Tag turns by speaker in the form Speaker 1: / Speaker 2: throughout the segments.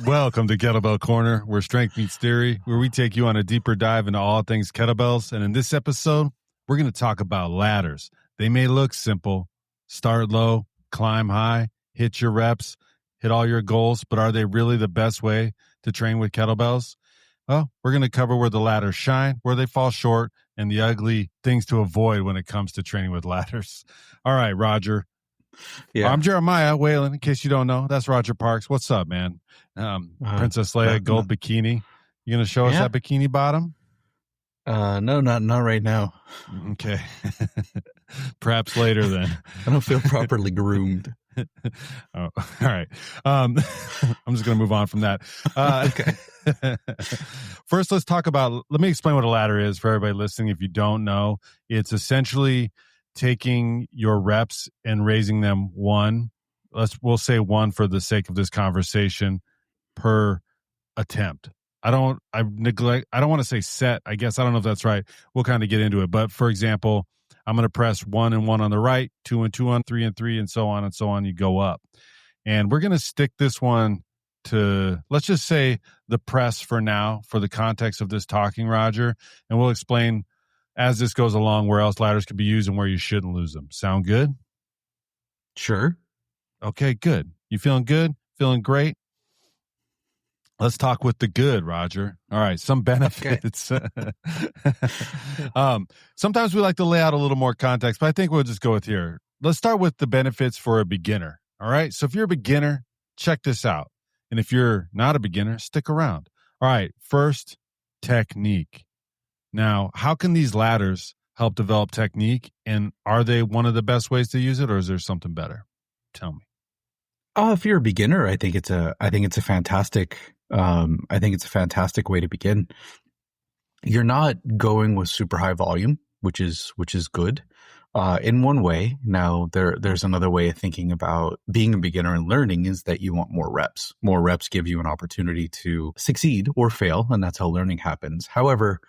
Speaker 1: Welcome to Kettlebell Corner, where strength meets theory, where we take you on a deeper dive into all things kettlebells. And in this episode, we're going to talk about ladders. They may look simple, start low, climb high, hit your reps, hit all your goals, but are they really the best way to train with kettlebells? Well, we're going to cover where the ladders shine, where they fall short, and the ugly things to avoid when it comes to training with ladders. All right, Roger.
Speaker 2: Yeah.
Speaker 1: I'm Jeremiah Whalen, in case you don't know. That's Roger Parks. What's up, man? Princess Leia, gold bikini. You going to show us that bikini bottom?
Speaker 2: No, not right now.
Speaker 1: Okay. Perhaps later then.
Speaker 2: I don't feel properly groomed.
Speaker 1: Oh, all right. I'm just going to move on from that.
Speaker 2: Okay.
Speaker 1: First, let me explain what a ladder is for everybody listening. If you don't know, it's essentially taking your reps and raising them we'll say one for the sake of this conversation per attempt. I don't want to say set. I guess I don't know if that's right. We'll kind of get into it. But for example, I'm going to press 1 and 1 on the right, 2 and 2 on 3 and 3, and so on and so on. You go up. And we're going to stick this one to, let's just say, the press for now, for the context of this talking, Roger. And we'll explain as this goes along where else ladders could be used and where you shouldn't lose them. Sound good?
Speaker 2: Sure.
Speaker 1: Okay, good. You feeling good? Feeling great? Let's talk with the good, Roger. All right, some benefits. Okay. Sometimes we like to lay out a little more context, but I think we'll just go with here. Let's start with the benefits for a beginner. All right, so if you're a beginner, check this out. And if you're not a beginner, stick around. All right, first, technique. Now, how can these ladders help develop technique? And are they one of the best ways to use it, or is there something better? Tell me.
Speaker 2: Oh, if you're a beginner, I think it's a fantastic way to begin. You're not going with super high volume, which is good. In one way. Now there's another way of thinking about being a beginner and learning is that you want more reps. More reps give you an opportunity to succeed or fail, and that's how learning happens. However,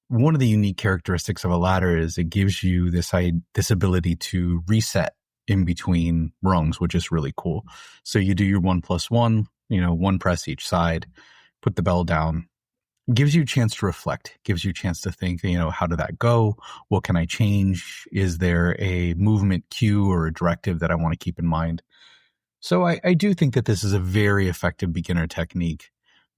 Speaker 2: one of the unique characteristics of a ladder is it gives you this ability to reset in between rungs, which is really cool. So you do your 1+1, one press each side, put the bell down, gives you a chance to reflect, gives you a chance to think, how did that go? What can I change? Is there a movement cue or a directive that I want to keep in mind? So I do think that this is a very effective beginner technique.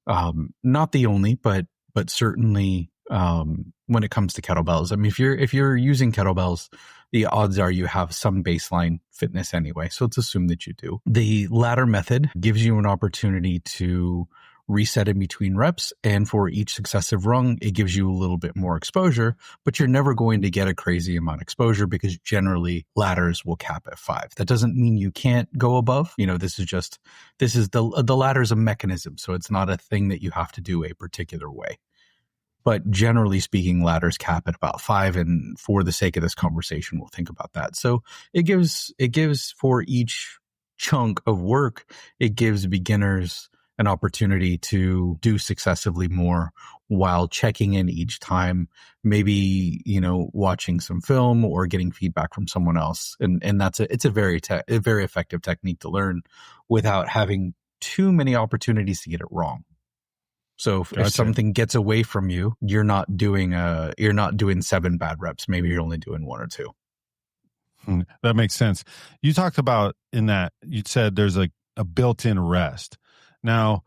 Speaker 2: Not the only, but certainly when it comes to kettlebells. I mean, if you're using kettlebells, the odds are you have some baseline fitness anyway. So let's assume that you do. The ladder method gives you an opportunity to reset in between reps, and for each successive rung, it gives you a little bit more exposure, but you're never going to get a crazy amount of exposure because generally ladders will cap at 5. That doesn't mean you can't go above. The ladder is a mechanism, so it's not a thing that you have to do a particular way. But generally speaking, ladders cap at about 5, and for the sake of this conversation, we'll think about that. So it gives for each chunk of work, it gives beginners an opportunity to do successively more while checking in each time, maybe, watching some film or getting feedback from someone else. And it's a very effective technique to learn without having too many opportunities to get it wrong. So if something gets away from you, you're not doing 7 bad reps. Maybe you're only doing 1 or 2.
Speaker 1: That makes sense. You talked about in that, you said there's a built-in rest. Now,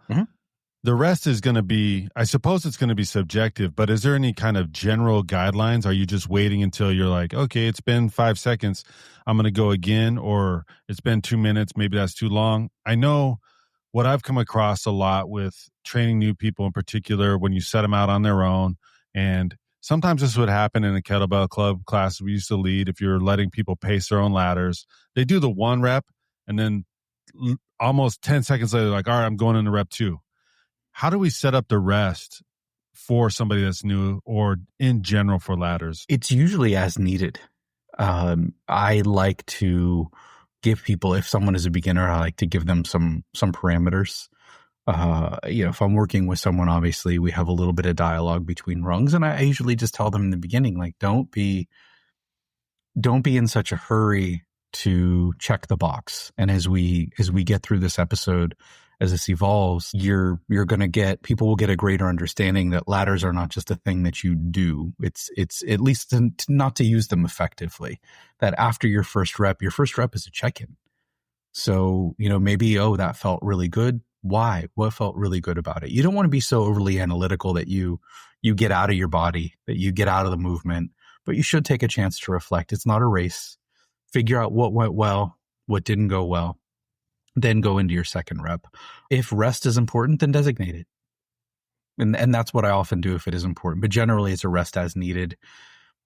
Speaker 1: the rest is going to be, I suppose it's going to be subjective, but is there any kind of general guidelines? Are you just waiting until you're like, okay, it's been 5 seconds, I'm going to go again, or it's been 2 minutes, maybe that's too long? I know what I've come across a lot with training new people in particular, when you set them out on their own, and sometimes this would happen in a kettlebell club class we used to lead, if you're letting people pace their own ladders, they do the 1 rep, and then almost 10 seconds later, like, all right, I'm going into rep 2. How do we set up the rest for somebody that's new, or in general for ladders? It's
Speaker 2: usually as needed. I like to give people, if someone is a beginner, I like to give them some parameters. If I'm working with someone, obviously we have a little bit of dialogue between rungs, and I usually just tell them in the beginning, like, don't be in such a hurry to check the box. And as we get through this episode, as this evolves, people will get a greater understanding that ladders are not just a thing that you do. It's at least not to use them effectively, that after your first rep is a check-in. So, maybe, that felt really good. Why? What felt really good about it? You don't want to be so overly analytical that you get out of your body, that you get out of the movement, but you should take a chance to reflect. It's not a race. Figure out what went well, what didn't go well, then go into your second rep. If rest is important, then designate it. And that's what I often do if it is important, but generally it's a rest as needed.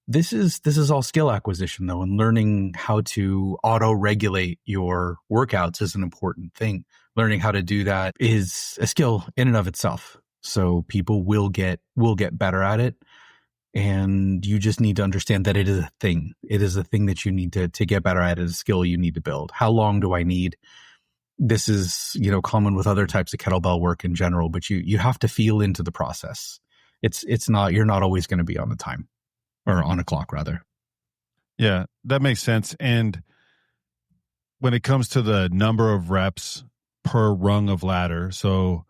Speaker 2: This is all skill acquisition though, and learning how to auto-regulate your workouts is an important thing. Learning how to do that is a skill in and of itself. So people will get better at it. And you just need to understand that it is a thing. It is a thing that you need to get better at. It is a skill you need to build. How long do I need? This is, common with other types of kettlebell work in general, but you have to feel into the process. You're not always going to be on the time, or on a clock rather.
Speaker 1: Yeah, that makes sense. And when it comes to the number of reps per rung of ladder, so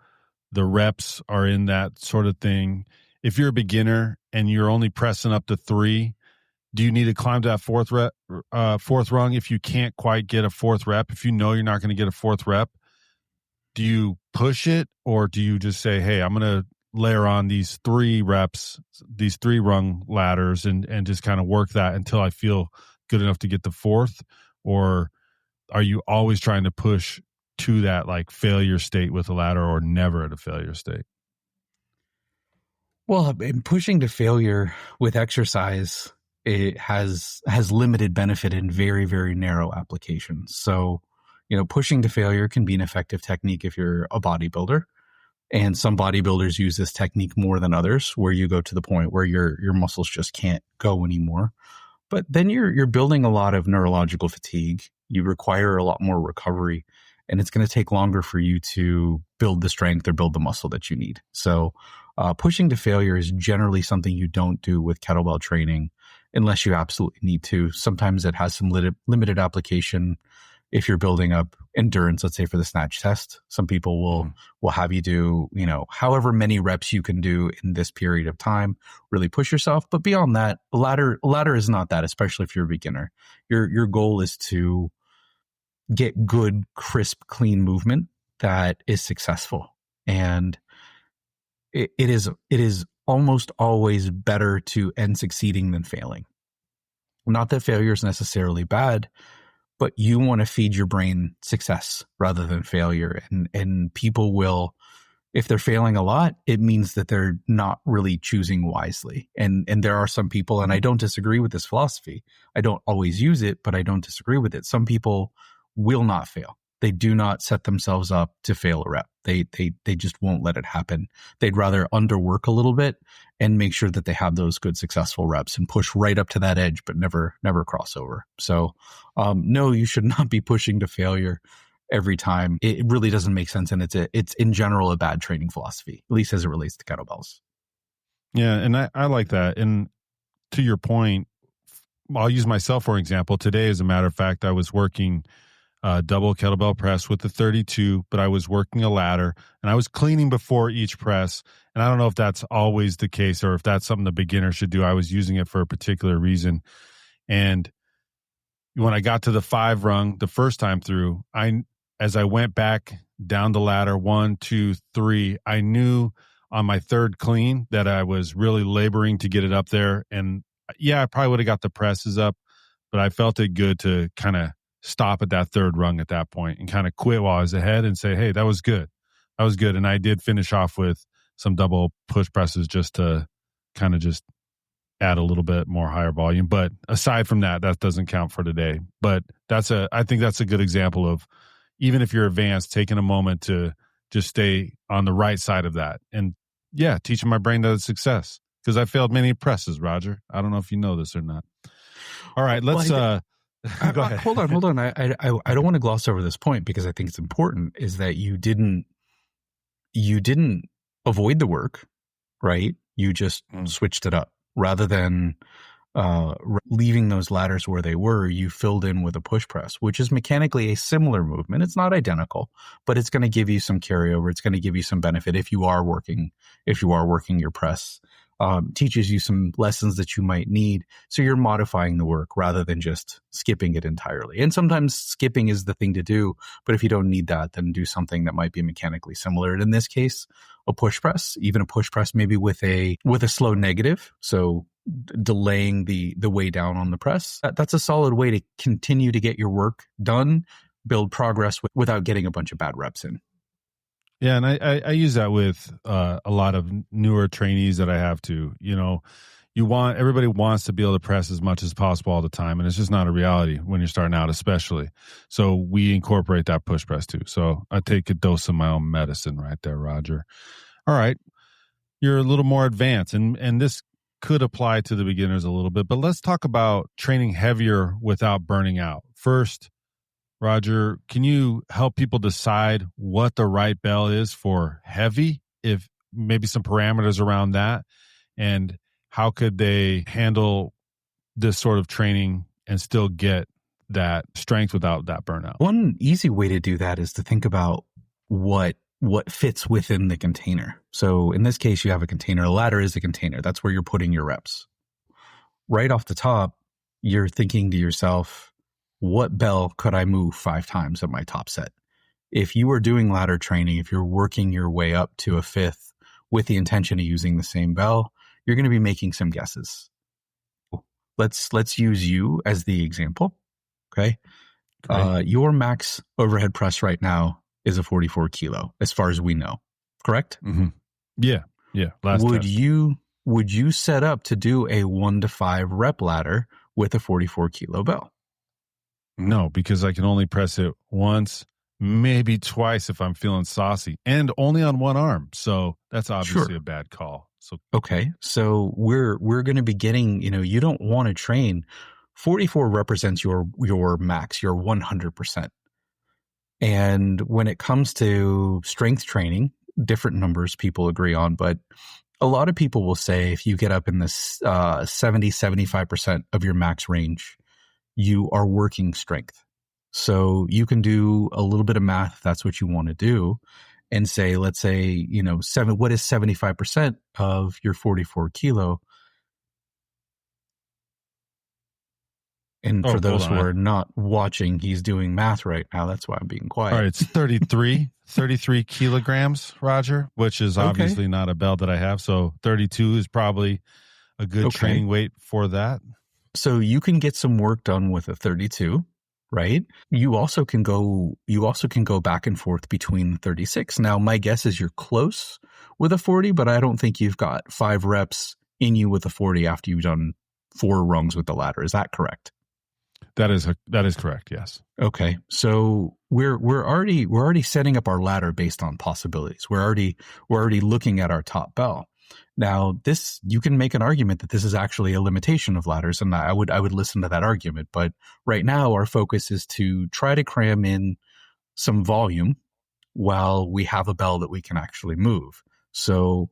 Speaker 1: the reps are in that sort of thing. If you're a beginner and you're only pressing up to 3, do you need to climb to that fourth rung? If you can't quite get a fourth rep, if you know you're not going to get a fourth rep, do you push it, or do you just say, hey, I'm going to layer on these 3 reps, these 3 rung ladders, and just kind of work that until I feel good enough to get the fourth? Or are you always trying to push to that like failure state with a ladder, or never at a failure state?
Speaker 2: Well, in pushing to failure with exercise, it has limited benefit in very, very narrow applications. So, pushing to failure can be an effective technique if you're a bodybuilder. And some bodybuilders use this technique more than others, where you go to the point where your muscles just can't go anymore. But then you're building a lot of neurological fatigue. You require a lot more recovery, and it's going to take longer for you to build the strength or build the muscle that you need. So pushing to failure is generally something you don't do with kettlebell training unless you absolutely need to. Sometimes it has some limited application if you're building up endurance, let's say for the snatch test. Some people will have you do, however many reps you can do in this period of time, really push yourself. But beyond that, a ladder is not that, especially if you're a beginner. Your goal is to get good, crisp, clean movement that is successful. And it is almost always better to end succeeding than failing. Not that failure is necessarily bad, but you want to feed your brain success rather than failure. And people will, if they're failing a lot, it means that they're not really choosing wisely. And there are some people, and I don't disagree with this philosophy. I don't always use it, but I don't disagree with it. Some people will not fail. They do not set themselves up to fail a rep. They just won't let it happen. They'd rather underwork a little bit and make sure that they have those good successful reps and push right up to that edge, but never cross over. So no, you should not be pushing to failure every time. It really doesn't make sense, and it's in general a bad training philosophy, at least as it relates to kettlebells.
Speaker 1: Yeah, and I like that. And to your point, I'll use myself for example. Today, as a matter of fact, I was working double kettlebell press with the 32, but I was working a ladder and I was cleaning before each press. And I don't know if that's always the case or if that's something the beginner should do. I was using it for a particular reason. And when I got to the 5 rung the first time through, as I went back down the ladder, 1, 2, 3, I knew on my third clean that I was really laboring to get it up there. And yeah, I probably would have got the presses up, but I felt it good to kind of stop at that 3rd rung at that point and kind of quit while I was ahead and say, hey, that was good. That was good. And I did finish off with some double push presses just to kind of just add a little bit more higher volume. But aside from that, that doesn't count for today. But I think that's a good example of, even if you're advanced, taking a moment to just stay on the right side of that. And yeah, teaching my brain that it's success, because I failed many presses, Roger. I don't know if you know this or not. All right, let's go ahead.
Speaker 2: Hold on. I don't want to gloss over this point because I think it's important, is that you didn't avoid the work, right? You just switched it up rather than leaving those ladders where they were, you filled in with a push press, which is mechanically a similar movement. It's not identical, but it's going to give you some carryover. It's going to give you some benefit if you are working your press. Teaches you some lessons that you might need. So you're modifying the work rather than just skipping it entirely. And sometimes skipping is the thing to do, but if you don't need that, then do something that might be mechanically similar. And in this case, a push press, even a push press maybe with a slow negative. So delaying the way down on the press. That's a solid way to continue to get your work done, build progress without getting a bunch of bad reps in.
Speaker 1: Yeah, and I use that with a lot of newer trainees that I have to. Everybody wants to be able to press as much as possible all the time, and it's just not a reality when you're starting out, especially. So we incorporate that push press too. So I take a dose of my own medicine right there, Roger. All right, you're a little more advanced, and this could apply to the beginners a little bit, but let's talk about training heavier without burning out. First, Roger, can you help people decide what the right bell is for heavy, if maybe some parameters around that, and how could they handle this sort of training and still get that strength without that burnout?
Speaker 2: One easy way to do that is to think about what fits within the container. So in this case, you have a container. A ladder is a container. That's where you're putting your reps. Right off the top, you're thinking to yourself, what bell could I move 5 times at my top set? If you are doing ladder training, if you're working your way up to a 5th with the intention of using the same bell, you're going to be making some guesses. Let's use you as the example. Okay. Your max overhead press right now is a 44 kilo, as far as we know. Correct?
Speaker 1: Mm-hmm. Yeah. Last
Speaker 2: would
Speaker 1: test.
Speaker 2: Would you set up to do a 1 to 5 rep ladder with a 44 kilo bell?
Speaker 1: No, because I can only press it once, maybe twice if I'm feeling saucy, and only on one arm. So that's obviously a bad call. So
Speaker 2: okay, so we're going to be getting, you don't want to train. 44 represents your max, your 100%. And when it comes to strength training, different numbers people agree on, but a lot of people will say if you get up in this 70-75% of your max range, you are working strength. So you can do a little bit of math if that's what you want to do and say, let's say, what is 75% of your 44 kilo? And for those who are not watching, he's doing math right now. That's why I'm being quiet.
Speaker 1: All right, it's 33 kilograms, Roger, which is obviously not a bell that I have. So 32 is probably a good training weight for that.
Speaker 2: So you can get some work done with a 32, right? You also can go back and forth between the 36. Now, my guess is you're close with a 40, but I don't think you've got 5 reps in you with a 40 after you've done 4 rungs with the ladder. Is that correct?
Speaker 1: That is correct. Yes.
Speaker 2: Okay. So we're already setting up our ladder based on possibilities. We're already looking at our top bell. Now, you can make an argument that this is actually a limitation of ladders, and I would listen to that argument. But right now, our focus is to try to cram in some volume while we have a bell that we can actually move. So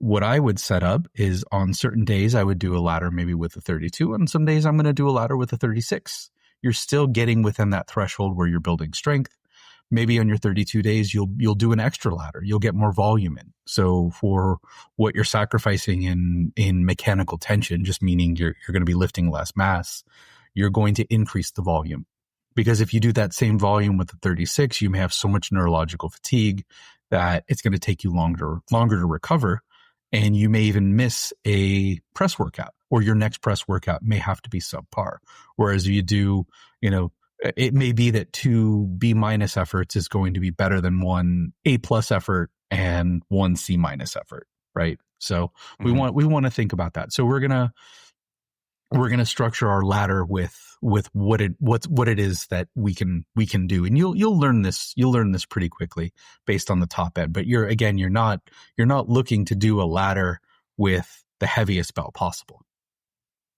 Speaker 2: what I would set up is on certain days, I would do a ladder maybe with a 32, and some days I'm going to do a ladder with a 36. You're still getting within that threshold where you're building strength. Maybe on your 32 days, you'll do an extra ladder. You'll get more volume in. So for what you're sacrificing in mechanical tension, just meaning you're going to be lifting less mass, you're going to increase the volume. Because if you do that same volume with the 36, you may have so much neurological fatigue that it's going to take you longer to recover. And you may even miss a press workout, or your next press workout may have to be subpar. Whereas you do, it may be that 2 B- efforts is going to be better than 1 A+ effort and 1 C- effort, right? So we want to think about that. So we're gonna structure our ladder with what it is that we can do, and you'll learn this pretty quickly based on the top end. But you're not looking to do a ladder with the heaviest bell possible.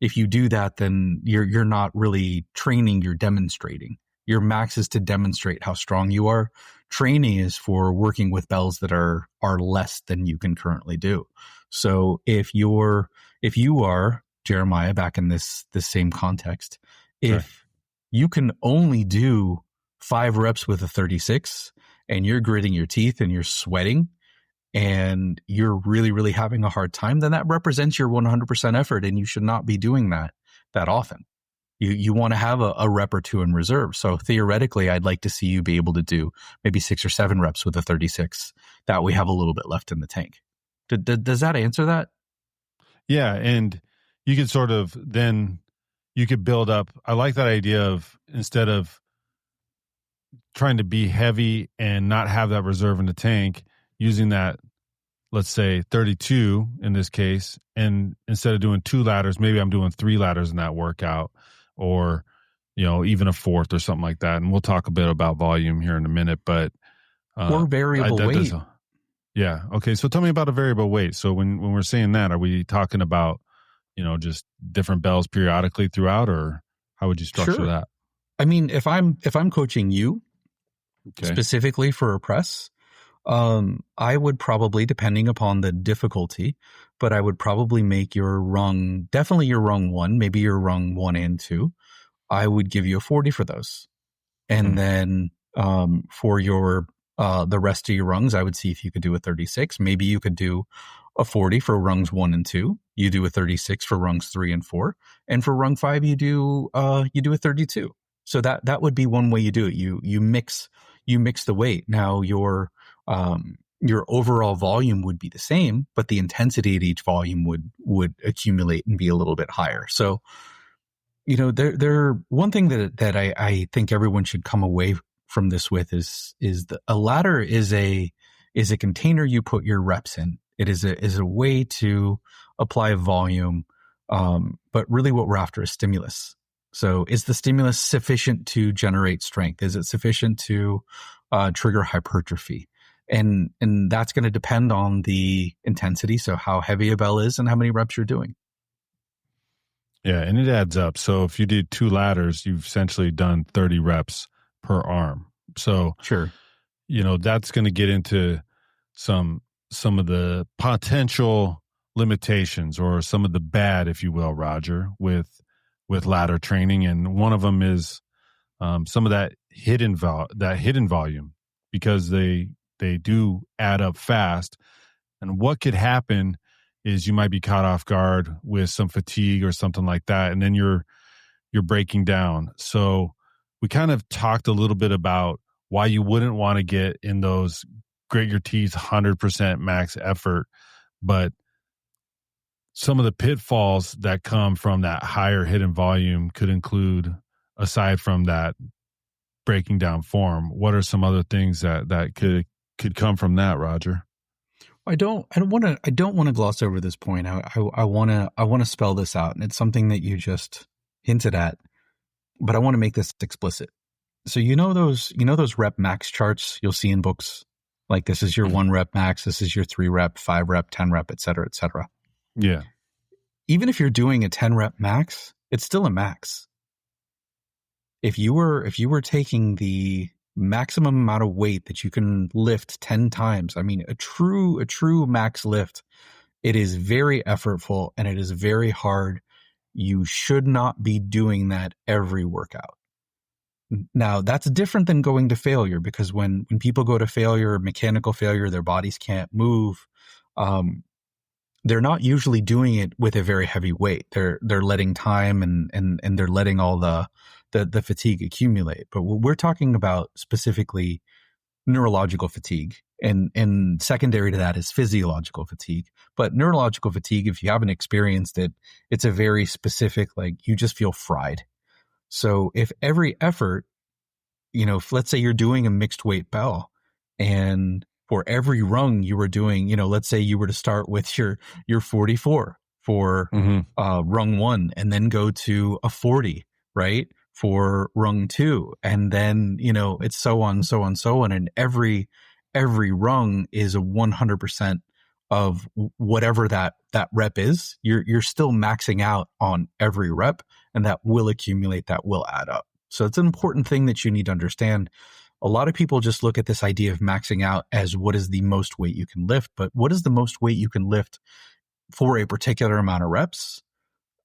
Speaker 2: If you do that, then you're not really training, you're demonstrating. Your max is to demonstrate how strong you are. Training is for working with bells that are less than you can currently do. So if you are Jeremiah, back in this same context,
Speaker 1: Sure.
Speaker 2: if you can only do 5 reps with a 36 and you're gritting your teeth and you're sweating and you're really, really having a hard time, then that represents your 100% effort, and you should not be doing that often. You want to have a rep or two in reserve. So theoretically, I'd like to see you be able to do maybe 6 or 7 reps with a 36. That we have a little bit left in the tank. Does that answer that?
Speaker 1: Yeah, and you could sort of then you could build up. I like that idea of, instead of trying to be heavy and not have that reserve in the tank, using that, let's say 32 in this case, and instead of doing 2 ladders, maybe I'm doing 3 ladders in that workout, or even a 4th or something like that. And we'll talk a bit about volume here in a minute, but
Speaker 2: or variable weight.
Speaker 1: Yeah. Okay. So tell me about a variable weight. So when we're saying that, are we talking about just different bells periodically throughout, or how would you structure that?
Speaker 2: I mean, if I'm coaching you specifically for a press, I would probably, depending upon the difficulty, but I would probably make your rung, definitely your rung 1, maybe your rung 1 and 2. I would give you a 40 for those. And then for your the rest of your rungs, I would see if you could do a 36. Maybe you could do a 40 for rungs 1 and 2. You do a 36 for rungs 3 and 4. And for rung 5, you do a 32. So that would be one way you do it. You mix the weight. Now your overall volume would be the same, but the intensity at each volume would accumulate and be a little bit higher. So, there one thing that I think everyone should come away from this with is that a ladder is a container you put your reps in. It is a way to apply volume, but really what we're after is stimulus. So is the stimulus sufficient to generate strength? Is it sufficient to trigger hypertrophy? And that's going to depend on the intensity. So how heavy a bell is and how many reps you're doing.
Speaker 1: Yeah, and it adds up. So if you did 2 ladders, you've essentially done 30 reps per arm. So
Speaker 2: sure,
Speaker 1: that's going to get into some of the potential limitations, or some of the bad, if you will, Roger, with ladder training. And one of them is some of that hidden volume, because they do add up fast. And what could happen is you might be caught off guard with some fatigue or something like that, and then you're breaking down. So we kind of talked a little bit about why you wouldn't want to get in those grit your teeth 100% max effort, but some of the pitfalls that come from that higher hidden volume could include, aside from that breaking down form, what are some other things that could come from that, Roger?
Speaker 2: I don't want to gloss over this point. I want to spell this out, and it's something that you just hinted at, but I want to make this explicit. So those rep max charts you'll see in books, like this is your 1 rep max, this is your 3 rep, 5 rep, 10 rep, et cetera, et cetera.
Speaker 1: Yeah.
Speaker 2: Even if you're doing a 10 rep max, it's still a max. If you were taking the maximum amount of weight that you can lift 10 times, I mean, a true max lift, it is very effortful and it is very hard. You should not be doing that every workout. Now, that's different than going to failure, because when people go to failure, mechanical failure, their bodies can't move. They're not usually doing it with a very heavy weight. They're letting time and they're letting all the fatigue accumulate. But what we're talking about specifically, neurological fatigue, and secondary to that is physiological fatigue. But neurological fatigue, if you haven't experienced it, it's a very specific, like, you just feel fried. So if every effort, if, let's say you're doing a mixed weight bell, and for every rung you were doing, let's say you were to start with your 44 for rung 1, and then go to a 40, right, for rung 2, and then it's so on, and every rung is a 100% of whatever that rep is. You're still maxing out on every rep, and that will accumulate, that will add up. So it's an important thing that you need to understand. A lot of people just look at this idea of maxing out as what is the most weight you can lift, but what is the most weight you can lift for a particular amount of reps?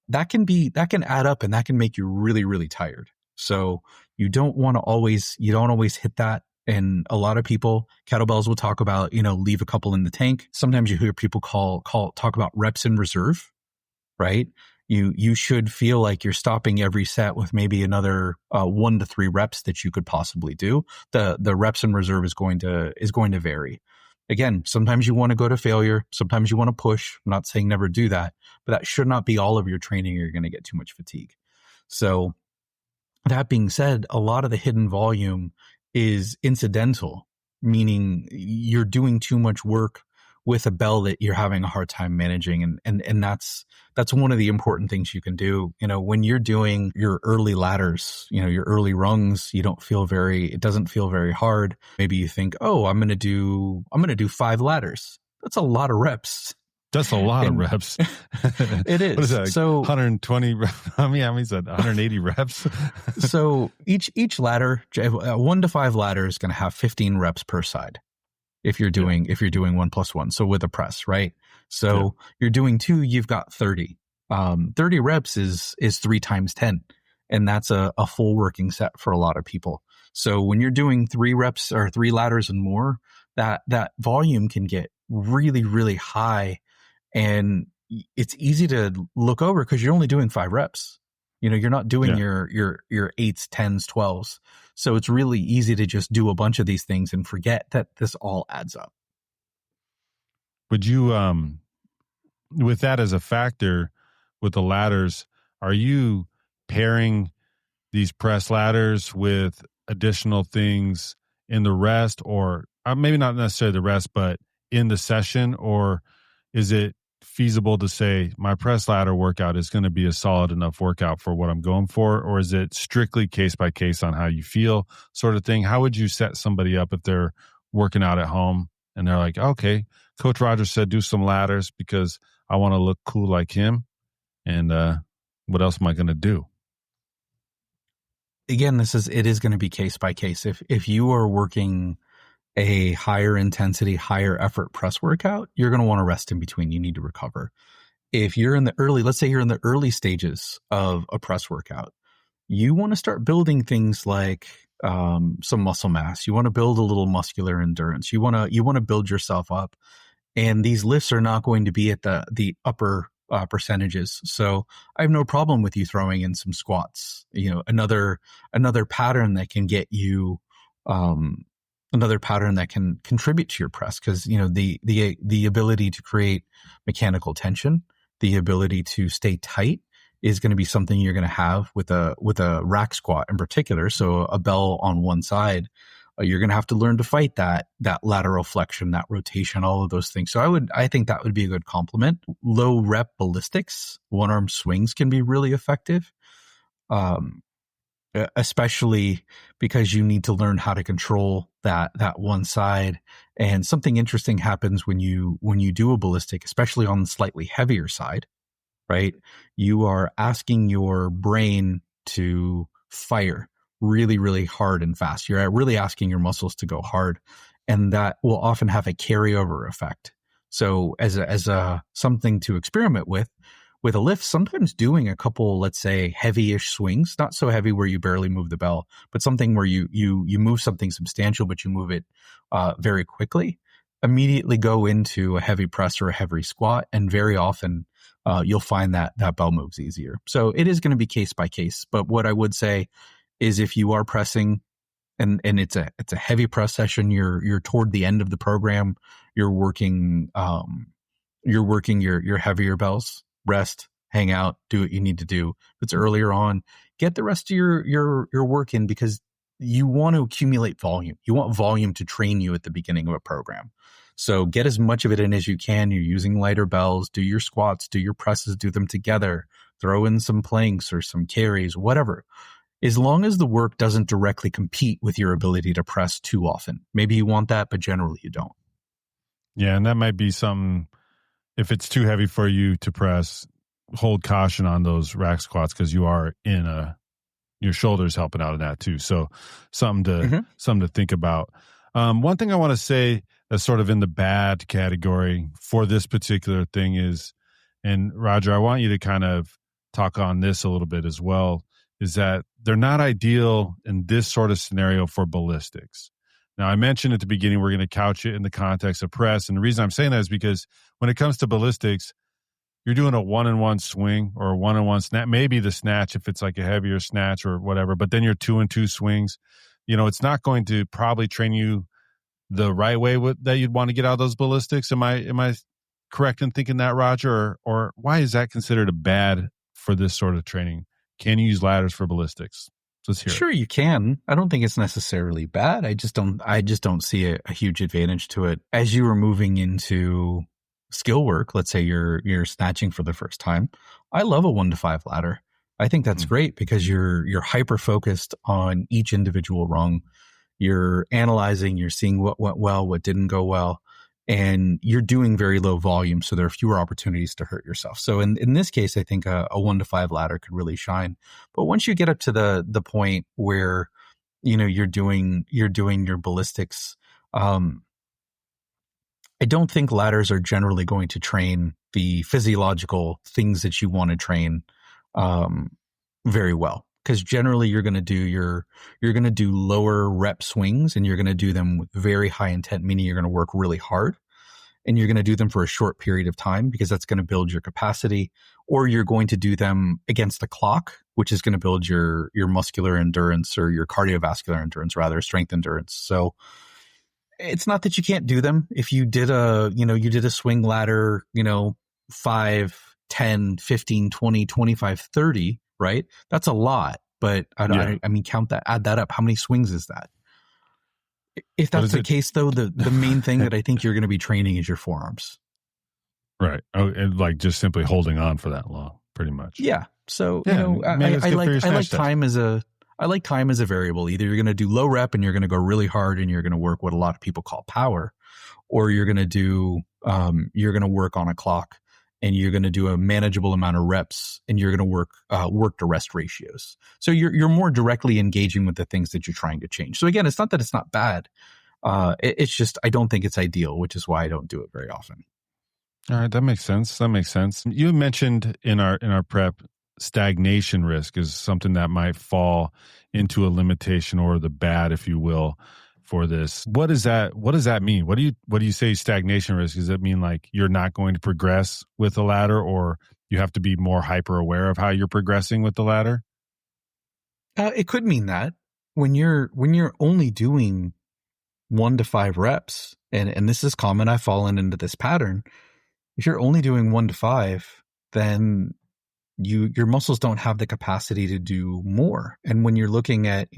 Speaker 2: that can add up and that can make you really, really tired. So you don't always hit that. And a lot of people, kettlebells will talk about, leave a couple in the tank. Sometimes you hear people talk about reps in reserve, right? You should feel like you're stopping every set with maybe another 1 to 3 reps that you could possibly do. The reps in reserve is going to vary. Again, sometimes you want to go to failure. Sometimes you want to push. I'm not saying never do that, but that should not be all of your training. You're going to get too much fatigue. So that being said, a lot of the hidden volume is incidental, meaning you're doing too much work with a bell that you're having a hard time managing. And that's one of the important things you can do. When you're doing your early ladders, your early rungs, it doesn't feel very hard. Maybe you think, oh, I'm going to do 5 ladders. That's a lot of reps.
Speaker 1: That's a lot of reps.
Speaker 2: It is.
Speaker 1: What is that?
Speaker 2: So
Speaker 1: 120. How many said 180 reps?
Speaker 2: So each ladder, 1 to 5 ladder is going to have 15 reps per side. If you're doing 1+1, so with a press, right? So you're doing 2, you've got 30. 30 reps is 3 times 10, and that's a full working set for a lot of people. So when you're doing 3 reps or 3 ladders and more, that volume can get really, really high, and it's easy to look over because you're only doing 5 reps. You're not doing your 8s, 10s, 12s. So it's really easy to just do a bunch of these things and forget that this all adds up.
Speaker 1: Would you, with that as a factor, with the ladders, are you pairing these press ladders with additional things in the rest, or maybe not necessarily the rest, but in the session? Or is it feasible to say my press ladder workout is going to be a solid enough workout for what I'm going for? Or is it strictly case by case on how you feel sort of thing? How would you set somebody up if they're working out at home and they're like, okay, Coach Rogers said do some ladders because I want to look cool like him. And what else am I going to do?
Speaker 2: Again, it is going to be case by case. If you are working a higher intensity, higher effort press workout, you're going to want to rest in between. You need to recover. If you're let's say you're in the early stages of a press workout, you want to start building things like some muscle mass. You want to build a little muscular endurance. You want to build yourself up. And these lifts are not going to be at the upper percentages. So I have no problem with you throwing in some squats. Another pattern that can get you another pattern that can contribute to your press, because the ability to create mechanical tension, the ability to stay tight is going to be something you're going to have with a rack squat in particular. So a bell on one side, you're going to have to learn to fight that lateral flexion, that rotation, all of those things. So I think that would be a good complement. Low rep ballistics, 1-arm swings can be really effective. Especially because you need to learn how to control that one side. And something interesting happens when you do a ballistic, especially on the slightly heavier side, right? You are asking your brain to fire really, really hard and fast. You're really asking your muscles to go hard, and that will often have a carryover effect. So as a something to experiment with a lift, sometimes doing a couple, let's say, heavy-ish swings, not so heavy where you barely move the bell, but something where you move something substantial, but you move it very quickly, immediately go into a heavy press or a heavy squat, and very often you'll find that bell moves easier. So it is going to be case by case. But what I would say is, if you are pressing and it's a heavy press session, you're toward the end of the program, you're working your heavier bells. Rest, hang out, do what you need to do. If it's earlier on, get the rest of your work in, because you want to accumulate volume. You want volume to train you at the beginning of a program. So get as much of it in as you can. You're using lighter bells, do your squats, do your presses, do them together, throw in some planks or some carries, whatever. As long as the work doesn't directly compete with your ability to press too often. Maybe you want that, but generally you don't.
Speaker 1: Yeah, and that might be something. If it's too heavy for you to press, hold caution on those rack squats, because you are your shoulders helping out in that too. So something to think about. One thing I want to say that's sort of in the bad category for this particular thing is, and Roger, I want you to kind of talk on this a little bit as well, is that they're not ideal in this sort of scenario for ballistics. Now, I mentioned at the beginning, we're going to couch it in the context of press. And the reason I'm saying that is because when it comes to ballistics, you're doing a 1-and-1 swing or a 1-and-1 snatch, maybe the snatch if it's like a heavier snatch or whatever, but then you're 2-and-2 swings. It's not going to probably train you the right way that you'd want to get out of those ballistics. Am I correct in thinking that, Roger? Or why is that considered a bad for this sort of training? Can you use ladders for ballistics? Let's hear
Speaker 2: Sure, you can. I don't think it's necessarily bad. I just don't see a huge advantage to it. As you are moving into skill work, let's say you're snatching for the first time, I love a 1-to-5 ladder. I think that's great because you're hyper focused on each individual rung. You're analyzing, you're seeing what went well, what didn't go well, and you're doing very low volume, so there are fewer opportunities to hurt yourself. So in this case, I think a 1-to-5 ladder could really shine. But once you get up to the point where you're doing your ballistics, I don't think ladders are generally going to train the physiological things that you want to train very well. Because generally you're going to do lower rep swings, and you're going to do them with very high intent, meaning you're going to work really hard, and you're going to do them for a short period of time because that's going to build your capacity, or you're going to do them against the clock, which is going to build your muscular endurance, or your cardiovascular endurance, rather, strength endurance. So it's not that you can't do them. If you did a swing ladder, 5, 10, 15, 20, 25, 30, right? That's a lot, but I mean, count that, add that up. How many swings is that? If that's the case, though, the main thing that I think you're going to be training is your forearms.
Speaker 1: Right. Oh, and like just simply holding on for that long, pretty much.
Speaker 2: Yeah. So, I like time as a variable. Either you're going to do low rep and you're going to go really hard and you're going to work what a lot of people call power, or you're going to work on a clock and you're going to do a manageable amount of reps, and you're going to work to rest ratios. So you're more directly engaging with the things that you're trying to change. So again, it's not that it's not bad. It's just I don't think it's ideal, which is why I don't do it very often.
Speaker 1: All right, that makes sense. You mentioned in our prep, stagnation risk is something that might fall into a limitation or the bad, if you will, for this. What does that mean? What do you say stagnation risk? Does it mean like you're not going to progress with a ladder, or you have to be more hyper aware of how you're progressing with the ladder?
Speaker 2: It could mean that when you're only doing 1-to-5 reps, and this is common, I've fallen into this pattern. If you're only doing 1-to-5, then your muscles don't have the capacity to do more. And when you're looking at,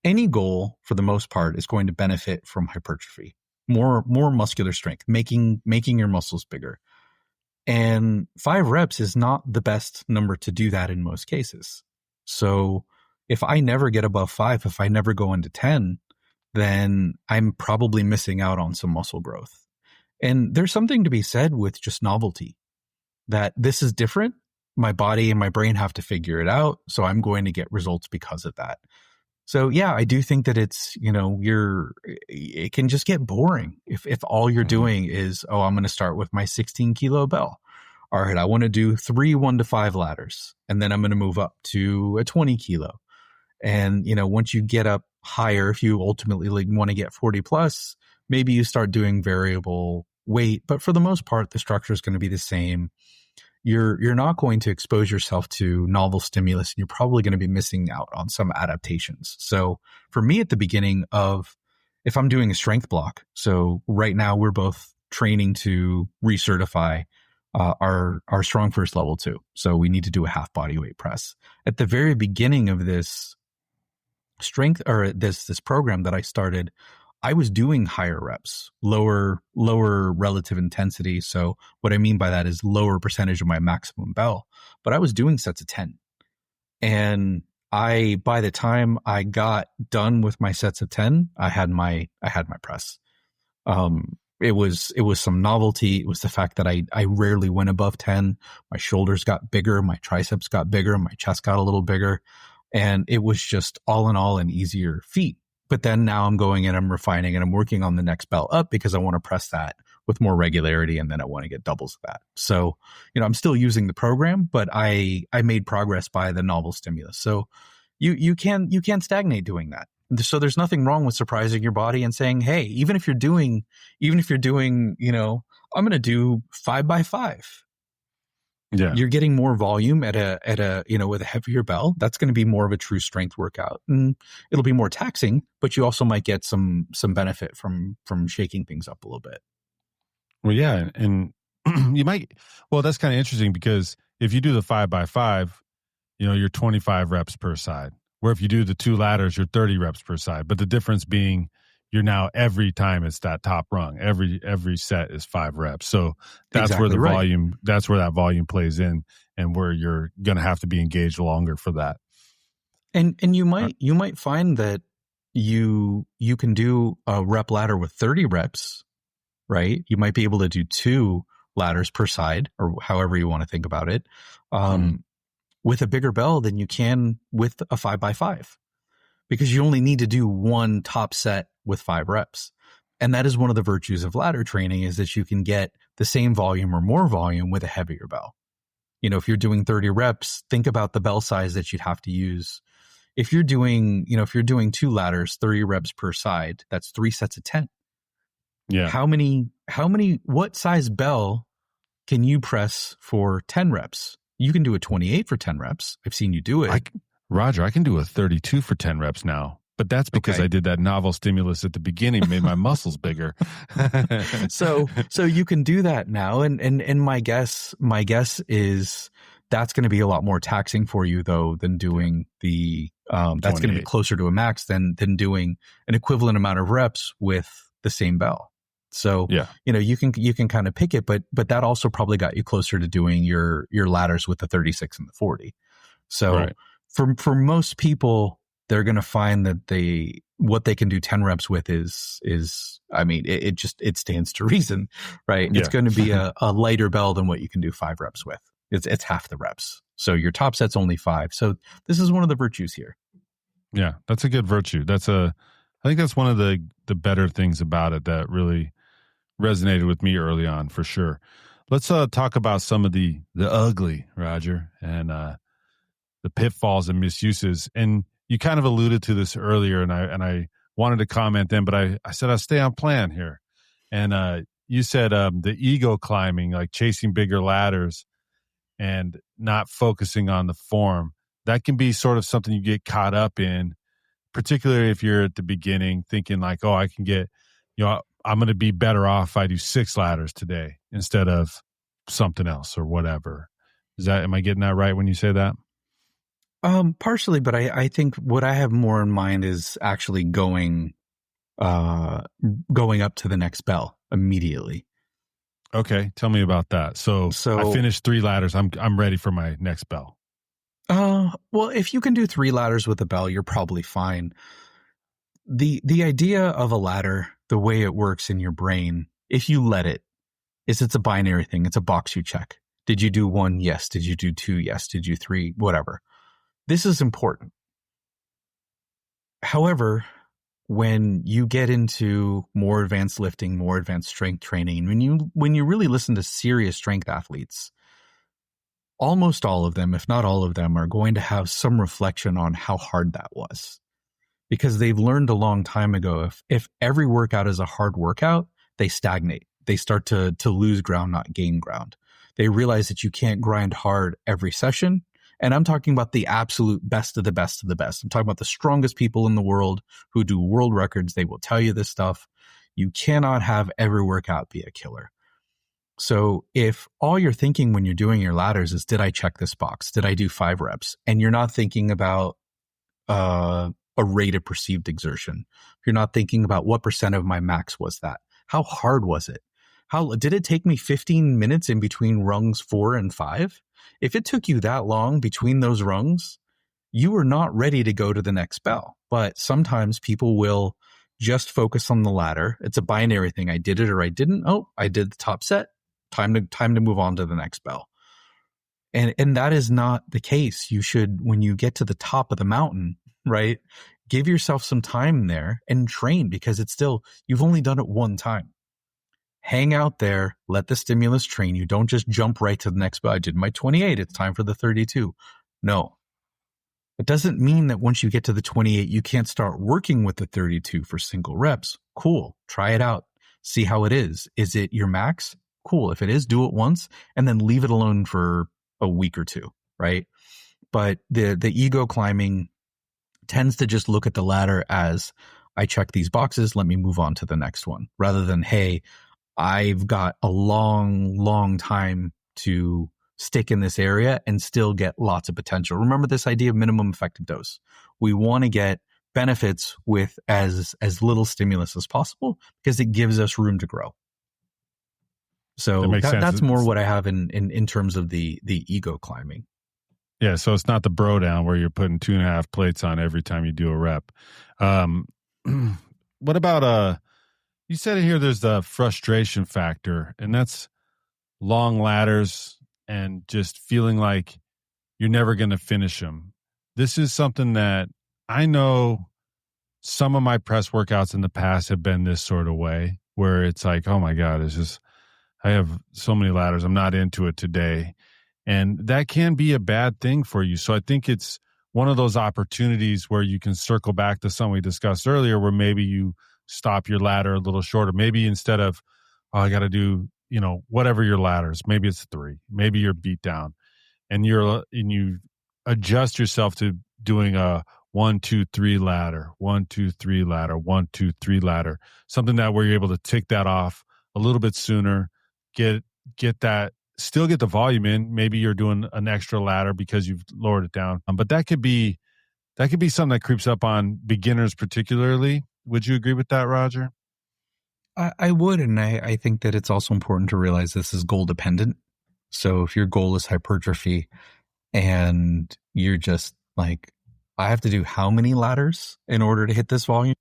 Speaker 2: any goal for the most part is going to benefit from hypertrophy, more muscular strength, making your muscles bigger. And 5 reps is not the best number to do that in most cases. So if I never get above 5, if I never go into 10, then I'm probably missing out on some muscle growth. And there's something to be said with just novelty, that this is different. My body and my brain have to figure it out. So I'm going to get results because of that. So yeah, I do think that it's, it can just get boring if all you're doing is, I'm going to start with my 16 kilo bell. All right, I want to do 3 1-to-5 ladders, and then I'm going to move up to a 20 kilo. And, once you get up higher, if you ultimately want to get 40 plus, maybe you start doing variable weight, but for the most part, the structure is going to be the same. You're not going to expose yourself to novel stimulus, and you're probably going to be missing out on some adaptations. So for me at the beginning if I'm doing a strength block, so right now we're both training to recertify our strong first level 2. So we need to do a half body weight press. At the very beginning of this strength or this program that I started, I was doing higher reps, lower relative intensity. So what I mean by that is lower percentage of my maximum bell, but I was doing sets of 10. And by the time I got done with my sets of 10, I had my press. It was some novelty. It was the fact that I rarely went above 10. My shoulders got bigger, my triceps got bigger, my chest got a little bigger. And it was just all in all an easier feat. But then now I'm going and I'm refining and I'm working on the next bell up because I want to press that with more regularity, and then I want to get doubles of that. So, I'm still using the program, but I made progress by the novel stimulus. So you can't stagnate doing that. So there's nothing wrong with surprising your body and saying, hey, even if you're doing, I'm going to do 5x5.
Speaker 1: Yeah.
Speaker 2: You're getting more volume at a with a heavier bell. That's going to be more of a true strength workout, and it'll be more taxing, but you also might get some benefit from shaking things up a little bit.
Speaker 1: Well, yeah. And you might, that's kind of interesting, because if you do the 5x5, you're 25 reps per side. Where if you do the 2 ladders, you're 30 reps per side. But the difference being, you're now, every time it's that top rung, every set is 5 reps. So that's
Speaker 2: exactly
Speaker 1: where the
Speaker 2: right.
Speaker 1: volume, that's where that volume plays in, and where you're going to have to be engaged longer for that.
Speaker 2: And you might find that you can do a rep ladder with 30 reps, right? You might be able to do 2 ladders per side, or however you want to think about it, with a bigger bell than you can with a 5x5, because you only need to do 1 top set with 5 reps. And that is one of the virtues of ladder training, is that you can get the same volume or more volume with a heavier bell. If you're doing 30 reps, think about the bell size that you'd have to use. If you're doing 2 ladders, 30 reps per side, that's 3 sets of 10.
Speaker 1: Yeah.
Speaker 2: What size bell can you press for 10 reps? You can do a 28 for 10 reps. I've seen you do it.
Speaker 1: Roger, I can do a 32 for 10 reps now, but that's because
Speaker 2: Okay.
Speaker 1: I did that novel stimulus at the beginning, made my muscles bigger.
Speaker 2: So you can do that now. And my guess is that's going to be a lot more taxing for you, though, than doing the, that's going to be closer to a max than doing an equivalent amount of reps with the same bell. So,
Speaker 1: yeah,
Speaker 2: you can kind of pick it, but that also probably got you closer to doing your ladders with the 36 and the 40. So
Speaker 1: right.
Speaker 2: for most people, they're going to find that what they can do 10 reps with is, I mean, it stands to reason, right?
Speaker 1: Yeah.
Speaker 2: It's going to be a lighter bell than what you can do 5 reps with. It's half the reps. So your top set's only 5. So this is one of the virtues here.
Speaker 1: Yeah, that's a good virtue. I think that's one of the better things about it that really resonated with me early on, for sure. Let's talk about some of the ugly, Roger, and the pitfalls and misuses. And you kind of alluded to this earlier, and I wanted to comment then, but I said I'll stay on plan here. And you said the ego climbing, like chasing bigger ladders and not focusing on the form, that can be sort of something you get caught up in, particularly if you're at the beginning thinking like, oh, I can get, I'm going to be better off if I do 6 ladders today instead of something else or whatever. Am I getting that right when you say that?
Speaker 2: Partially, but I think what I have more in mind is actually going up to the next bell immediately.
Speaker 1: Okay, tell me about that. So I finished 3 ladders. I'm ready for my next bell.
Speaker 2: Well, if you can do 3 ladders with a bell, you're probably fine. The idea of a ladder, the way it works in your brain, if you let it, is it's a binary thing. It's a box you check. Did you do 1? Yes. Did you do 2? Yes. Did you 3? Whatever. This is important. However, when you get into more advanced lifting, more advanced strength training, when you really listen to serious strength athletes, almost all of them, if not all of them, are going to have some reflection on how hard that was. Because they've learned a long time ago, if every workout is a hard workout, they stagnate. They start to lose ground, not gain ground. They realize that you can't grind hard every session. And I'm talking about the absolute best of the best of the best. I'm talking about the strongest people in the world who do world records. They will tell you this stuff. You cannot have every workout be a killer. So if all you're thinking when you're doing your ladders is, did I check this box? Did I do 5 reps? And you're not thinking about a rate of perceived exertion. You're not thinking about what percent of my max was that? How hard was it? How did it take me 15 minutes in between rungs 4 and 5? If it took you that long between those rungs, you are not ready to go to the next bell. But sometimes people will just focus on the ladder. It's a binary thing. I did it or I didn't. Oh, I did the top set. Time to move on to the next bell. And that is not the case. You should, when you get to the top of the mountain, right, give yourself some time there and train, because it's still, you've only done it one time. hang out there, let the stimulus train you. Don't just jump right to the next, I did my 28, it's time for the 32. No. It doesn't mean that once you get to the 28, you can't start working with the 32 for single reps. Cool. Try it out. See how it is. Is it your max? Cool. If it is, do it once and then leave it alone for a week or two, right? But the ego climbing tends to just look at the ladder as, I check these boxes, let me move on to the next one, rather than, hey, I've got a long time to stick in this area and still get lots of potential. Remember this idea of minimum effective dose. We want to get benefits with as little stimulus as possible because it gives us room to grow. So that's more what I have in terms of the ego climbing.
Speaker 1: Yeah, so it's not the bro down where you're putting 2.5 plates on every time you do a rep. What about you said in here there's the frustration factor, and that's long ladders and just feeling like you're never going to finish them. This is something that I know some of my press workouts in the past have been this sort of way, where it's like, oh my God, it's just, I have so many ladders, I'm not into it today. And that can be a bad thing for you. So I think it's one of those opportunities where you can circle back to something we discussed earlier, where maybe you stop your ladder a little shorter. Maybe instead of, oh, I got to do, whatever your ladders, maybe it's 3, maybe you're beat down, and you adjust yourself to doing a 1, 2, 3 ladder, 1, 2, 3 ladder, 1, 2, 3 ladder, something that where you're able to tick that off a little bit sooner, get that, still get the volume in. Maybe you're doing an extra ladder because you've lowered it down. But that could be something that creeps up on beginners particularly. Would you agree with that, Roger?
Speaker 2: I would, and I think that it's also important to realize this is goal dependent. So if your goal is hypertrophy and you're just like, I have to do how many ladders in order to hit this volume,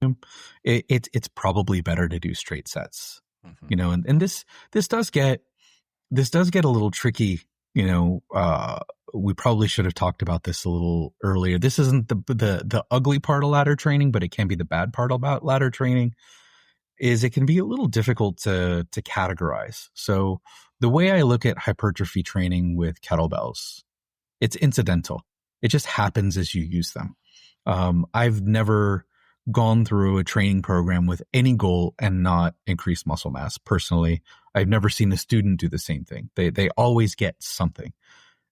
Speaker 2: it's probably better to do straight sets. Mm-hmm. And this does get a little tricky. We probably should have talked about this a little earlier. This isn't the ugly part of ladder training, but it can be the bad part about ladder training. Is it can be a little difficult to categorize. So the way I look at hypertrophy training with kettlebells, it's incidental. It just happens as you use them. I've never gone through a training program with any goal and not increase muscle mass. Personally, I've never seen a student do the same thing. They always get something.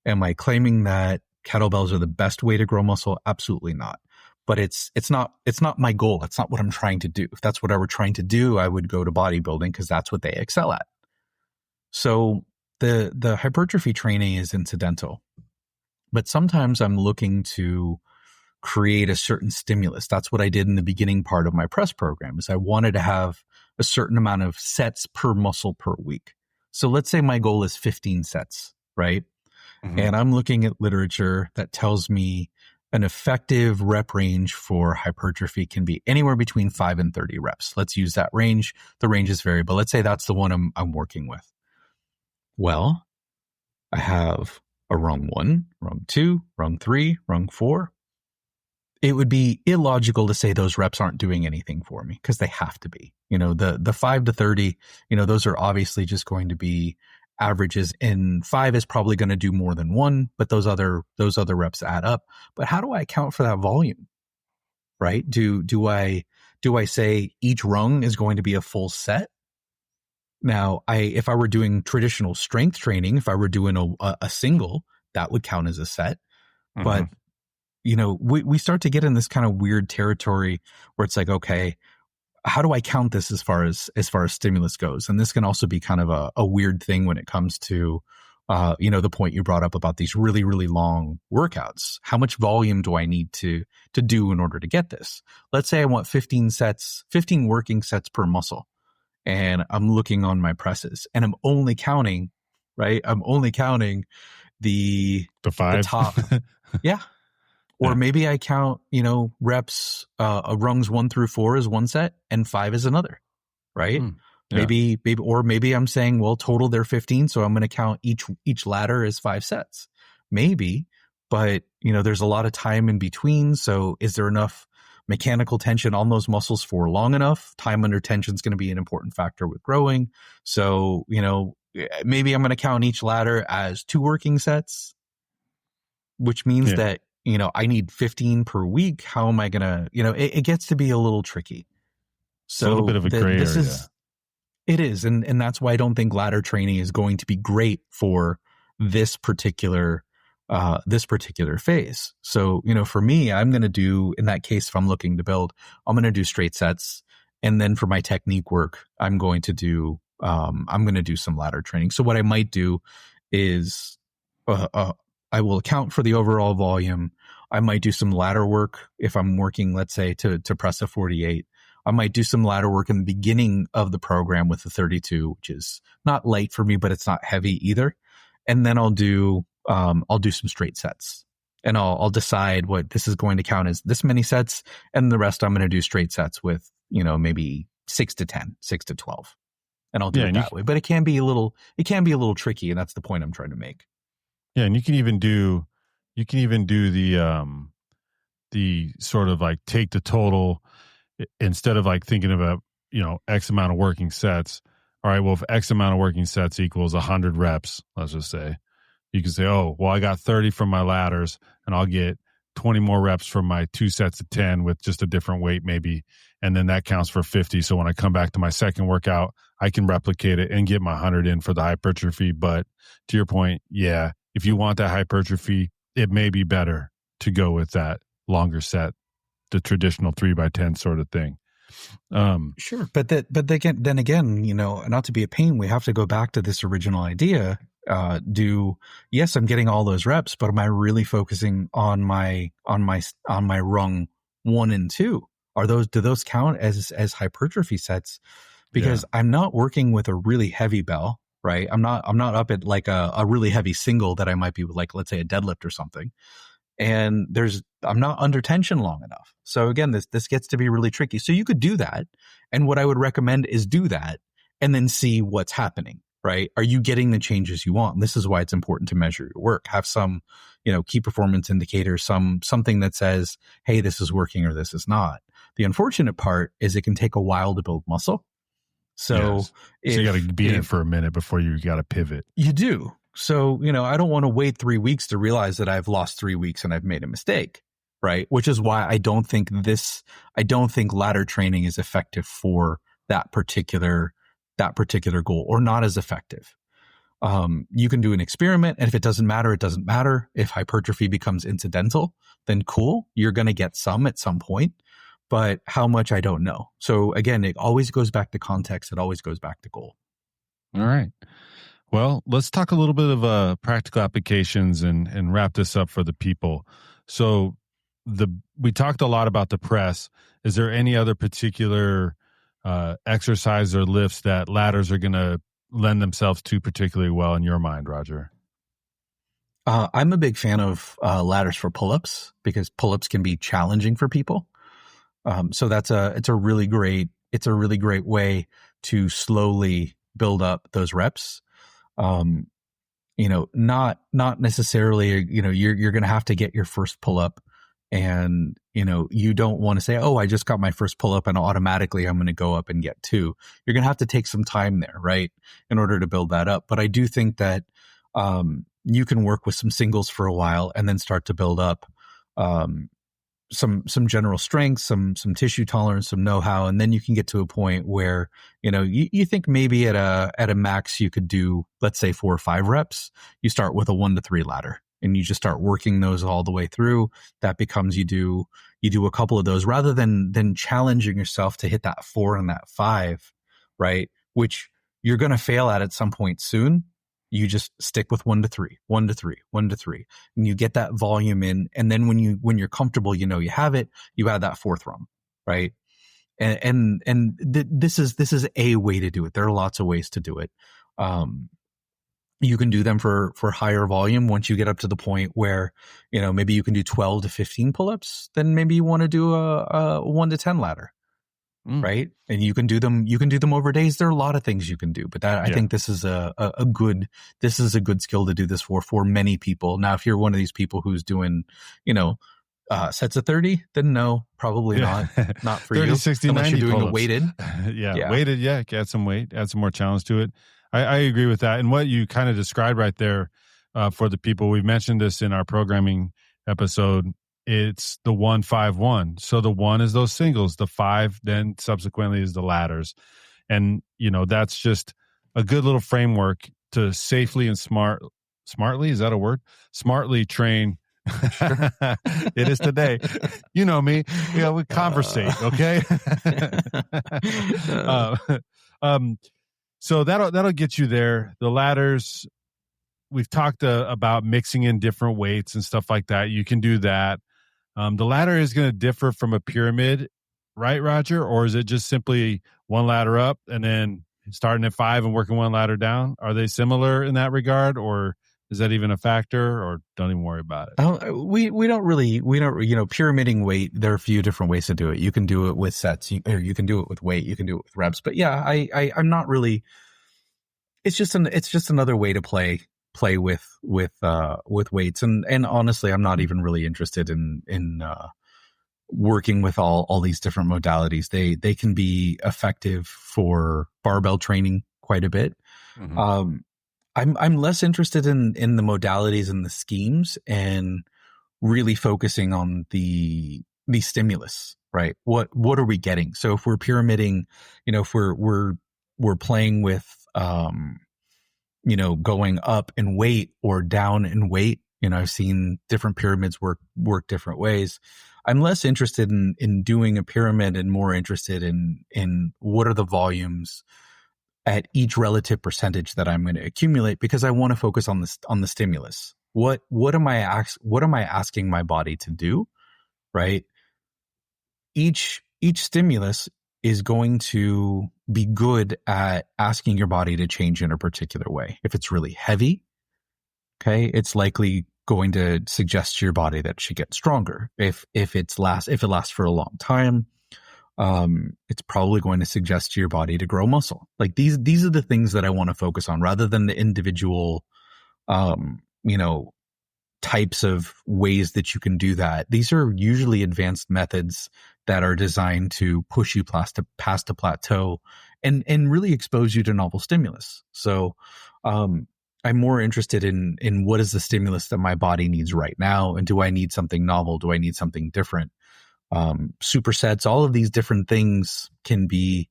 Speaker 2: Am I claiming that kettlebells are the best way to grow muscle? Absolutely not. But it's not my goal. It's not what I'm trying to do. If that's what I were trying to do, I would go to bodybuilding because that's what they excel at. So the hypertrophy training is incidental. But sometimes I'm looking to create a certain stimulus. That's what I did in the beginning part of my press program, is I wanted to have a certain amount of sets per muscle per week. So let's say my goal is 15 sets, right? Mm-hmm. And I'm looking at literature that tells me an effective rep range for hypertrophy can be anywhere between 5 and 30 reps. Let's use that range. The range is variable. Let's say that's the one I'm working with. Well, I have a rung 1, rung 2, rung 3, rung 4. It would be illogical to say those reps aren't doing anything for me, because they have to be. The 5 to 30, those are obviously just going to be averages, and 5 is probably going to do more than 1, but those other reps add up. But how do I account for that volume? Right? Do I say each rung is going to be a full set? Now, if I were doing traditional strength training, if I were doing a single, that would count as a set. Mm-hmm. But we start to get in this kind of weird territory where it's like, okay, how do I count this as far as stimulus goes? And this can also be kind of a weird thing when it comes to, the point you brought up about these really, really long workouts. How much volume do I need to do in order to get this? Let's say I want 15 working sets per muscle, and I'm looking on my presses and I'm only counting, right? I'm only counting the
Speaker 1: 5,
Speaker 2: the top. Yeah. Or maybe I count, reps, rungs 1 through 4 is one set and 5 is another, right? Yeah. Maybe I'm saying, well, total they're 15, so I'm going to count each ladder as 5 sets. Maybe, but there's a lot of time in between. So is there enough mechanical tension on those muscles for long enough. Time under tension is going to be an important factor with growing. So, maybe I'm going to count each ladder as 2 working sets, which means that, I need 15 per week. How am I going to, it gets to be a little tricky. So
Speaker 1: a little bit of a gray area.
Speaker 2: It is. And that's why I don't think ladder training is going to be great for this particular phase. So, for me, I'm going to do, in that case, if I'm looking to build, I'm going to do straight sets. And then for my technique work, I'm going to do some ladder training. So what I might do is, I will account for the overall volume. I might do some ladder work if I'm working, let's say, to press a 48. I might do some ladder work in the beginning of the program with the 32, which is not light for me, but it's not heavy either. And then I'll do some straight sets, and I'll decide what this is going to count as this many sets, and the rest I'm going to do straight sets with, maybe 6 to 10, 6 to 12, and I'll do it that way. But it can be a little tricky, and that's the point I'm trying to make.
Speaker 1: Yeah, and you can even do the sort of like take the total instead of like thinking about X amount of working sets. All right, well, if X amount of working sets equals 100 reps, let's just say, you can say, oh, well, I got 30 from my ladders, and I'll get 20 more reps from my 2 sets of 10 with just a different weight maybe, and then that counts for 50. So when I come back to my second workout, I can replicate it and get my 100 in for the hypertrophy. But to your point, yeah, if you want that hypertrophy, it may be better to go with that longer set, the traditional 3x10 sort of thing.
Speaker 2: Sure. But then again, not to be a pain, we have to go back to this original idea. Yes, I'm getting all those reps, but am I really focusing on my rung 1 and 2? Do those count as hypertrophy sets? Because I'm not working with a really heavy bell, right? I'm not up at like a really heavy single that I might be with, like, let's say a deadlift or something. And I'm not under tension long enough. So again, this gets to be really tricky. So you could do that. And what I would recommend is do that and then see what's happening, right? Are you getting the changes you want? And this is why it's important to measure your work. Have some, key performance indicator, something that says, hey, this is working or this is not. The unfortunate part is it can take a while to build muscle. So,
Speaker 1: you got to be in it for a minute before you got to pivot.
Speaker 2: You do. So, I don't want to wait 3 weeks to realize that I've lost 3 weeks and I've made a mistake, right? Which is why I don't think ladder training is effective for that particular goal, or not as effective. You can do an experiment, and if it doesn't matter, it doesn't matter. If hypertrophy becomes incidental, then cool, you're going to get some at some point, but how much, I don't know. So again, it always goes back to context. It always goes back to goal.
Speaker 1: All right. Well, let's talk a little bit of practical applications and wrap this up for the people. So we talked a lot about the press. Is there any other particular exercise or lifts that ladders are going to lend themselves to particularly well in your mind, Roger?
Speaker 2: I'm a big fan of ladders for pull-ups, because pull-ups can be challenging for people. So it's a really great way to slowly build up those reps. Not necessarily, you're going to have to get your first pull up, and, you don't want to say, oh, I just got my first pull up and automatically I'm going to go up and get 2. You're going to have to take some time there, right, in order to build that up. But I do think that, you can work with some singles for a while and then start to build up, some general strength, some tissue tolerance, some know-how, and then you can get to a point where you think maybe at a max you could do, let's say, 4 or 5 reps. You start with a 1 to 3 ladder, and you just start working those all the way through. That becomes you do a couple of those rather than challenging yourself to hit that 4 and that 5, right? Which you're going to fail at some point soon. You just stick with 1 to 3, 1 to 3, 1 to 3, and you get that volume in. And then when you're comfortable, you have it, you add that 4th rung, right? This is a way to do it. There are lots of ways to do it. You can do them for higher volume. Once you get up to the point where, maybe you can do 12 to 15 pull-ups, then maybe you want to do a 1 to 10 ladder. Right. And you can do them over days. There are a lot of things you can do, but I think this is a good skill to do this for many people. Now, if you're one of these people who's doing, Sets of 30? Then no, probably not. Not for
Speaker 1: 30,
Speaker 2: you.
Speaker 1: 60,
Speaker 2: Unless
Speaker 1: 90
Speaker 2: you're doing a
Speaker 1: pull-ups.
Speaker 2: weighted.
Speaker 1: Yeah, weighted. Yeah, add some weight, add some more challenge to it. I agree with that. And what you kind of described right there for the people, we've mentioned this in our programming episode. It's the 1-5-1. So the 1 is those singles, the 5 then subsequently is the ladders. And, that's just a good little framework to safely and smartly, is that a word? Smartly train.
Speaker 2: Sure.
Speaker 1: It is today. You know me. Yeah, we conversate, okay? So that'll get you there. The ladders, we've talked about mixing in different weights and stuff like that. You can do that. The ladder is going to differ from a pyramid, right, Roger? Or is it just simply one ladder up and then starting at 5 and working one ladder down? Are they similar in that regard, or is that even a factor, or don't even worry about it?
Speaker 2: We don't, pyramiding weight, there are a few different ways to do it. You can do it with sets, or you can do it with weight, you can do it with reps. But yeah, I'm not really, it's just another way to play with weights. And honestly, I'm not even really interested in working with all these different modalities. They can be effective for barbell training quite a bit. Mm-hmm. I'm less interested in the modalities and the schemes, and really focusing on the stimulus, right? What are we getting? So if we're pyramiding, if we're playing with going up in weight or down in weight, I've seen different pyramids work different ways. I'm less interested in doing a pyramid and more interested in what are the volumes at each relative percentage that I'm going to accumulate, because I want to focus on the stimulus. What am I asking my body to do? Right? Each stimulus is going to be good at asking your body to change in a particular way. If it's really heavy, okay, it's likely going to suggest to your body that it should get stronger. If it lasts for a long time, it's probably going to suggest to your body to grow muscle. Like these are the things that I want to focus on, rather than the individual, types of ways that you can do that. These are usually advanced methods that are designed to push you past a plateau and really expose you to novel stimulus. So, I'm more interested in what is the stimulus that my body needs right now, and do I need something novel? Do I need something different? Supersets, all of these different things can be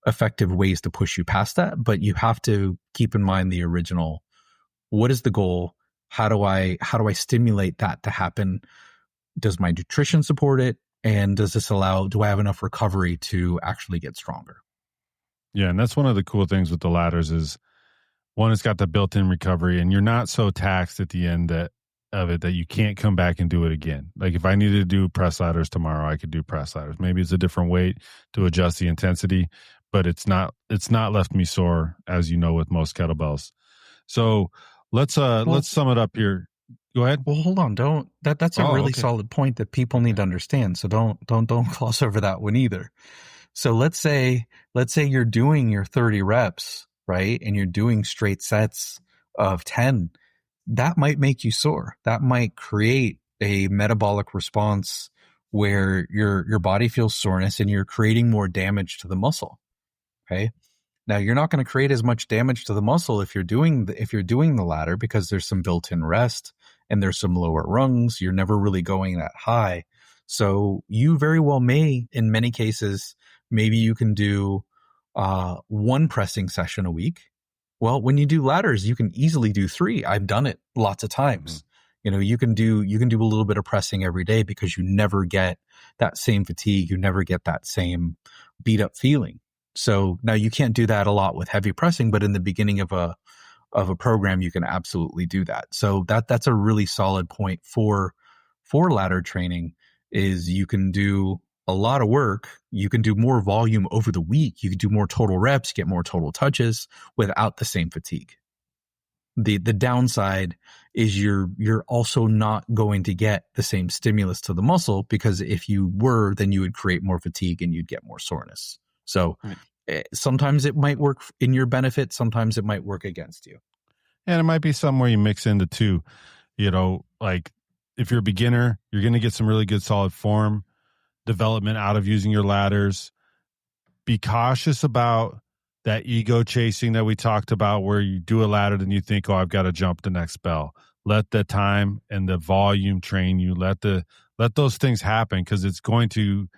Speaker 2: effective ways to push you past that, but you have to keep in mind the original. What is the goal? How do I stimulate that to happen? Does my nutrition support it? And do I have enough recovery to actually get stronger?
Speaker 1: Yeah, and that's one of the cool things with the ladders is, one, it's got the built-in recovery, and you're not so taxed at the end of it that you can't come back and do it again. Like if I needed to do press ladders tomorrow, I could do press ladders. Maybe it's a different weight to adjust the intensity, but it's not left me sore, as you know, with most kettlebells. So let's sum it up here. Go ahead.
Speaker 2: Well, hold on. That's a really solid point that people need to understand. So don't gloss over that one either. So let's say you're doing your 30 reps, right? And you're doing straight sets of 10. That might make you sore. That might create a metabolic response where your body feels soreness and you're creating more damage to the muscle. Okay. Now you're not going to create as much damage to the muscle if you're doing the ladder, because there's some built-in rest and there's some lower rungs. You're never really going that high. So you very well may, in many cases, maybe you can do one pressing session a week. Well, when you do ladders, you can easily do 3. I've done it lots of times. Mm-hmm. You can do a little bit of pressing every day, because you never get that same fatigue. You never get that same beat up feeling. So now you can't do that a lot with heavy pressing, but in the beginning of a program, you can absolutely do that. So that's a really solid point for ladder training, is you can do a lot of work. You can do more volume over the week. You can do more total reps, get more total touches without the same fatigue. The downside is you're also not going to get the same stimulus to the muscle, because if you were, then you would create more fatigue and you'd get more soreness. So sometimes it might work in your benefit. Sometimes it might work against you.
Speaker 1: And it might be somewhere you mix into two, like if you're a beginner, you're going to get some really good solid form development out of using your ladders. Be cautious about that ego chasing that we talked about, where you do a ladder and you think, oh, I've got to jump the next bell. Let the time and the volume train you. Let those things happen, because it's going to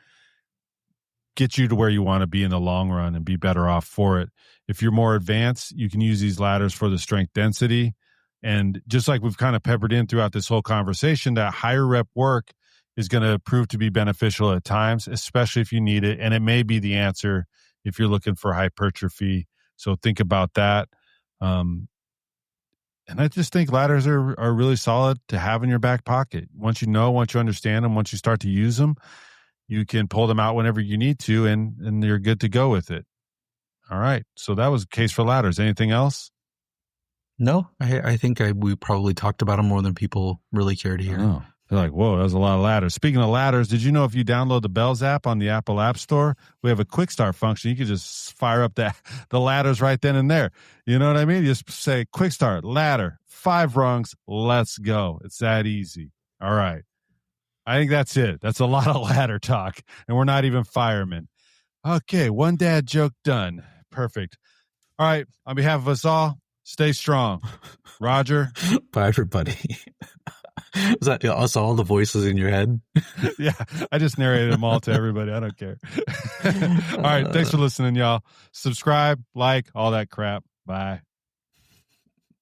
Speaker 1: get you to where you want to be in the long run and be better off for it. If you're more advanced, you can use these ladders for the strength density. And just like we've kind of peppered in throughout this whole conversation, that higher rep work is going to prove to be beneficial at times, especially if you need it. And it may be the answer if you're looking for hypertrophy. So think about that. And I just think ladders are really solid to have in your back pocket. Once you understand them, once you start to use them, you can pull them out whenever you need to, and you're good to go with it. All right. So that was the case for ladders. Anything else?
Speaker 2: No, I think we probably talked about them more than people really care to hear.
Speaker 1: Oh, they're like, whoa, that was a lot of ladders. Speaking of ladders, did you know if you download the Bells app on the Apple App Store, we have a quick start function. You can just fire up the ladders right then and there. You know what I mean? You just say quick start, ladder, 5 rungs, let's go. It's that easy. All right. I think that's it. That's a lot of ladder talk, and we're not even firemen. Okay, one dad joke done. Perfect. All right, on behalf of us all, stay strong. Roger.
Speaker 2: Bye, everybody. Was that also all the voices in your head?
Speaker 1: Yeah, I just narrated them all to everybody. I don't care. All right, thanks for listening, y'all. Subscribe, like, all that crap. Bye.